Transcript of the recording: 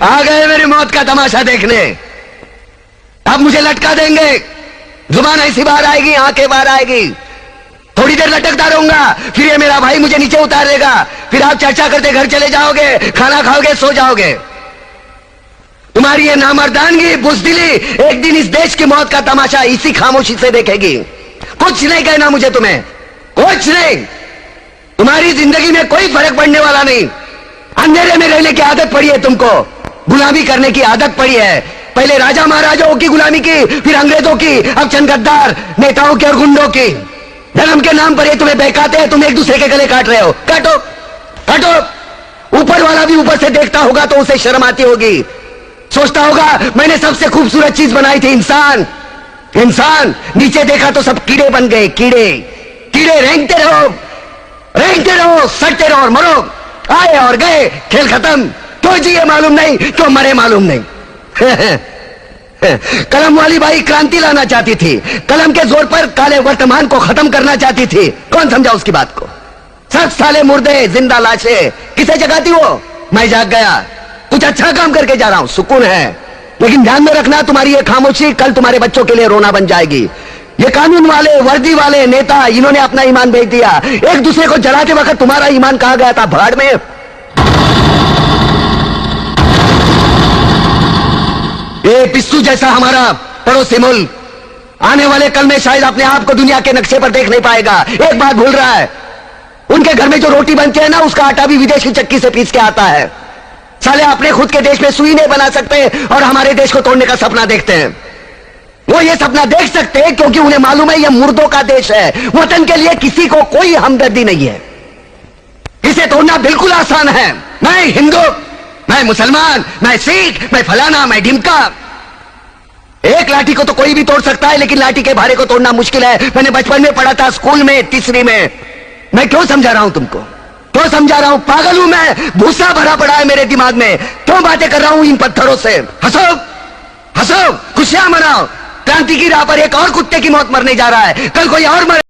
आ गए मेरी मौत का तमाशा देखने। अब मुझे लटका देंगे, जुबान ऐसी बाहर आएगी, आंखें बाहर आएगी, थोड़ी देर लटकता रहूंगा, फिर ये मेरा भाई मुझे नीचे उतार देगा, फिर आप चर्चा करते घर चले जाओगे, खाना खाओगे, सो जाओगे। तुम्हारी ये नामर्दानगी, बुज़दिली एक दिन इस देश की मौत का तमाशा इसी खामोशी से देखेगी। कुछ नहीं कहना मुझे, तुम्हें कुछ नहीं। तुम्हारी जिंदगी में कोई फर्क पड़ने वाला नहीं। अंधेरे में रहने की आदत पड़ी है तुमको, गुलामी करने की आदत पड़ी है। पहले राजा महाराजाओं की गुलामी की, फिर अंग्रेजों की, अब चंद गद्दार नेताओं की और गुंडों की। धर्म के नाम पर ये तुम्हें बहकाते हैं, तुम एक दूसरे के गले काट रहे हो। काटो काटो। ऊपर वाला भी ऊपर से देखता होगा तो उसे शर्म आती होगी, सोचता होगा मैंने सबसे खूबसूरत चीज बनाई थी, इंसान। इंसान नीचे देखा तो सब कीड़े बन गए, कीड़े कीड़े। रेंगते रहो, सड़ते रहो और मरो। आए और गए, खेल खत्म। क्यों जिए मालूम नहीं, क्यों मरे मालूम नहीं। कलम वाली बाई क्रांति लाना चाहती थी, कलम के जोर पर काले वर्तमान को खत्म करना चाहती थी। कौन समझा उसकी बात को? सब साले मुर्दे, जिंदा लाशें। किसे जगाती वो? मैं जाग गया, कुछ अच्छा काम करके जा रहा हूं, सुकून है। लेकिन ध्यान में रखना, तुम्हारी ये खामोशी कल तुम्हारे बच्चों के लिए रोना बन जाएगी। ये कानून वाले, वर्दी वाले नेता, इन्होंने अपना ईमान बेच दिया। एक दूसरे को जलाते वक्त तुम्हारा ईमान कहां गया था? भाड़ में। ये पिस्सू जैसा हमारा पड़ोसी मुल्क आने वाले कल में शायद अपने आप को दुनिया के नक्शे पर देख नहीं पाएगा। एक बात भूल रहा है, उनके घर में जो रोटी बनती है ना, उसका आटा भी विदेशी चक्की से पीस के आता है। साले अपने खुद के देश में सुई नहीं बना सकते और हमारे देश को तोड़ने का सपना देखते हैं। वो ये सपना देख सकते हैं क्योंकि उन्हें मालूम है ये मुर्दों का देश है। वतन के लिए किसी को कोई हमदर्दी नहीं है। इसे तोड़ना बिल्कुल आसान है। मैं हिंदू, मैं मुसलमान, मैं सिख, मैं फलाना, मैं ढिमका। एक लाठी को तो कोई भी तोड़ सकता है, लेकिन लाठी के भारे को तोड़ना मुश्किल है। मैंने बचपन में पढ़ा था, स्कूल में, तीसरी में। मैं क्यों समझा रहा हूं तुमको? क्यों समझा रहा हूं? पागल हूं मैं? भूसा भरा पड़ा है मेरे दिमाग में। क्यों बातें कर रहा हूं इन पत्थरों से? हंसो हंसो, खुशियां मनाओ। क्रांति की राह पर एक और कुत्ते की मौत मरने जा रहा है, कल कोई और मरे।